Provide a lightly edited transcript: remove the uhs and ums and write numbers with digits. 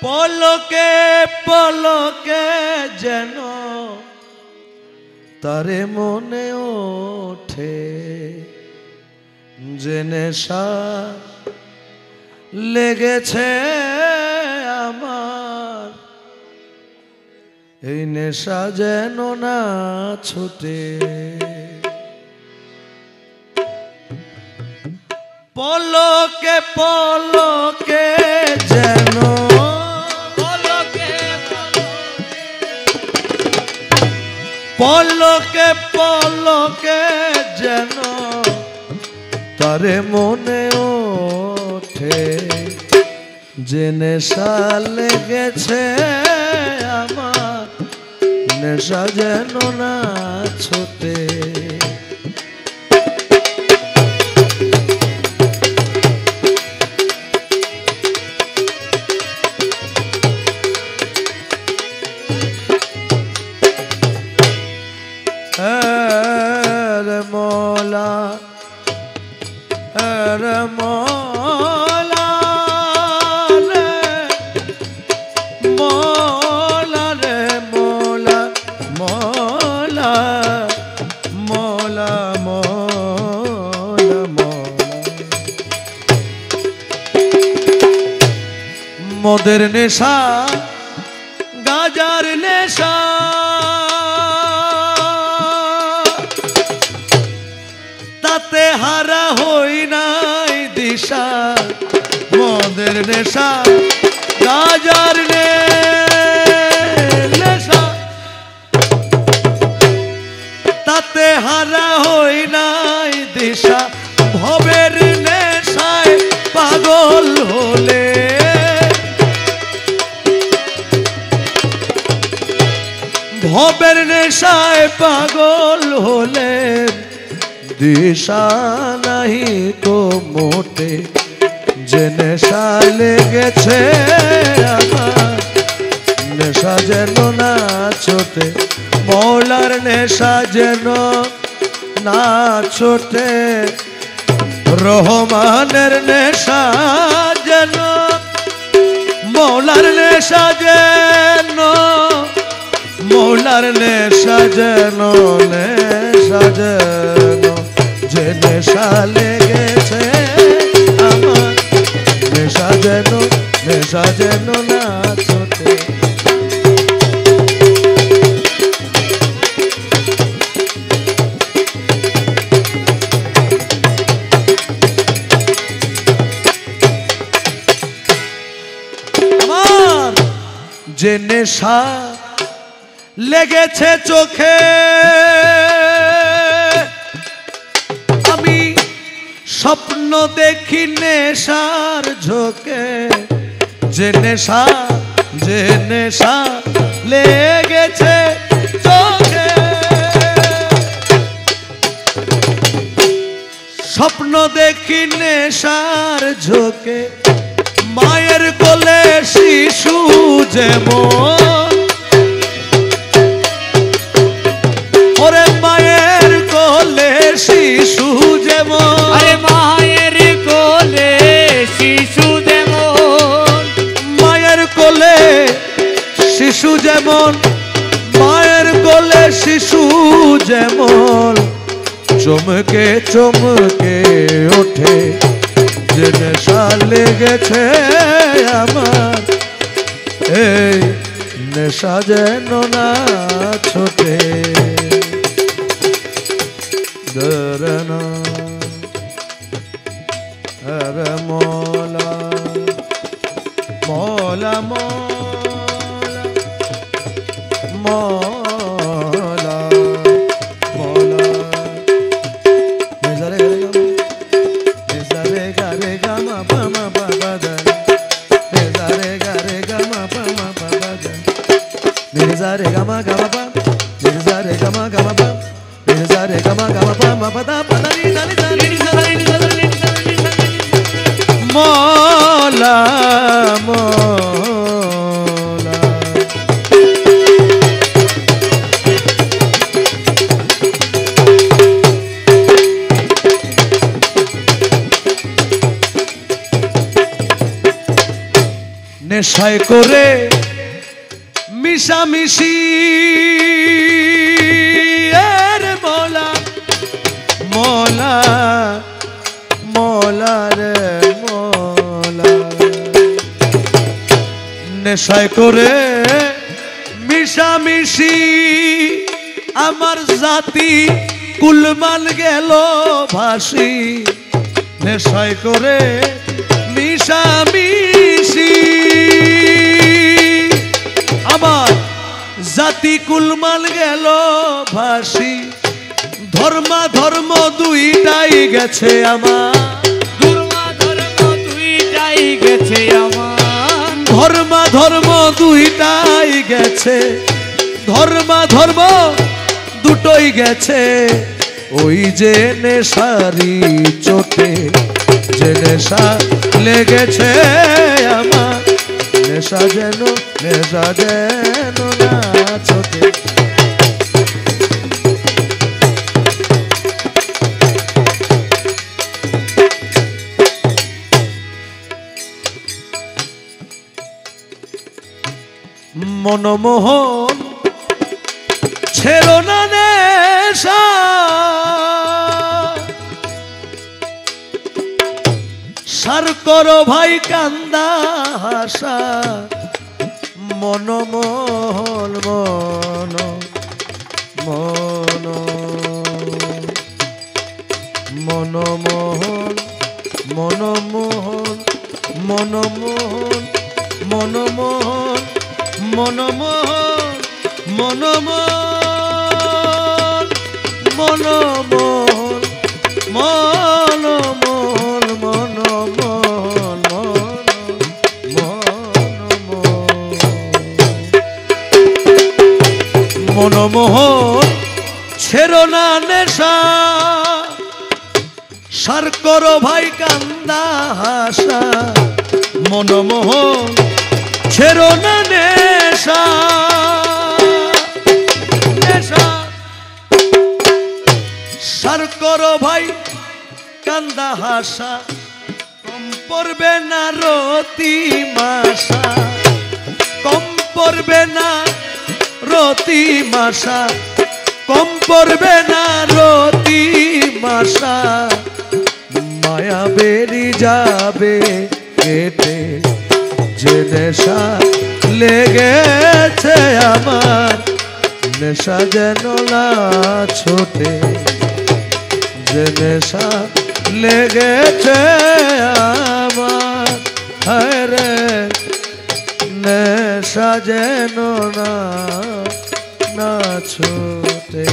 পলকে পলকে যেন তারে মনে ওঠে যে নেশা লেগেছে আমার, এই নেশা যেন না ছুটে। পলকে পলকে যেন পলকে পলকে যেন তারে মনে ওঠে যে নেশা লেগেছে আমার, নেশা যেন না ছোটে। মৌলা মৌলা রে মৌলা রে মৌলা মৌলা মৌলা মৌলা মদের নেশা গাজার নেশা, তাতে হারা হই নাই দিশা। মদের নেশা গাজার নেশা, তাতে হারা হই নাই দিশা। ভবের নেশায় পাগল হলে, ভবের নেশায় পাগল হলে দিশা নাহি তো মোটে যে নেশা লেগেছে আমার, নেশা যেন না ছোটে। মৌলার নেশা যেন না ছোটে, রহমানের নেশা যেন, মৌলার নেশা যেন, মৌলার নেশা যেন, নেশা যেন যে নেশা লেগেছে আমার, নেশা যেন, নেশা যেন না ছোটে। আমার যে নেশা লেগেছে চোখে, আমি স্বপ্ন দেখি নেশার ঝোঁকে। যে নেশা, যে নেশা লেগেছে চোখে, স্বপ্ন দেখি নেশার ঝোঁকে। মায়ের কোলে শিশু যেমন, ওরে মায়ের কোলে শিশু যেমন, আরে মায়ের কোলে শিশু যেমন, মায়ের কোলে শিশু যেমন, মায়ের কোলে শিশু যেমন চমকে চমকে ওঠে যে নেশা লেগেছে আমার, এই নেশা যেন না ছোটে। দরনা হরে মৌলা মৌলা মৌলা মৌলা মেজারে গারে গামা পামা পাপা দা, মেজারে গারে গামা পামা পাপা দা, মেজারে গামা গামা পা, মেজারে গামা গামা পা, মেজারে গামা গামা পামা পাদা পাদা নি দানি দানি মৌলা মৌলা। নেশায় করে মিশামিশি আর মৌলা মৌলা মৌলা রে মৌলা নেশায় করে মিশামিশি আমার জাতি কুলমান গেল ভাসি নেশায় করে মিশামিশি আমার জাতি কুলমান গেল ভাসি ধর্মা ধর্ম দুইটাই গেছে আমার ধর্মা ধর্ম দুইটাই গেছে আমার ধর্মা ধর্ম দুইটাই গেছে ধর্মা ধর্ম দুটোই গেছে ওই যে নেশারি চোটে যে নেশা লেগেছে আমার নেশা যেন না ছোটে মনমোহন ছেড়ো না নেশা সার করো ভাই কান্দা হাসা মনমোহন মন মন মনমোহন মনমোহন মনমোহন মনমোহন মনমোহন মনমোহন মনমোহন মনমোহন মনমোহন মনমোহন ছেড়ো না নেশা সার করো ভাই কান্দা হাসা মনমোহন ছেড়ো না নেশা নেশা সার করো ভাই কান্দা হাসা কম পড়বে না রতি মাসা কম পড়বে না রতি মাসা কম পড়বে না রতি মাসা মায়া বেরি যাবে কেটে যে নেশা লেগেছে আমার নেশা যেন না ছোটে যে নেশা লেগেছে আমার হরে নেশা যেন না ছোটে।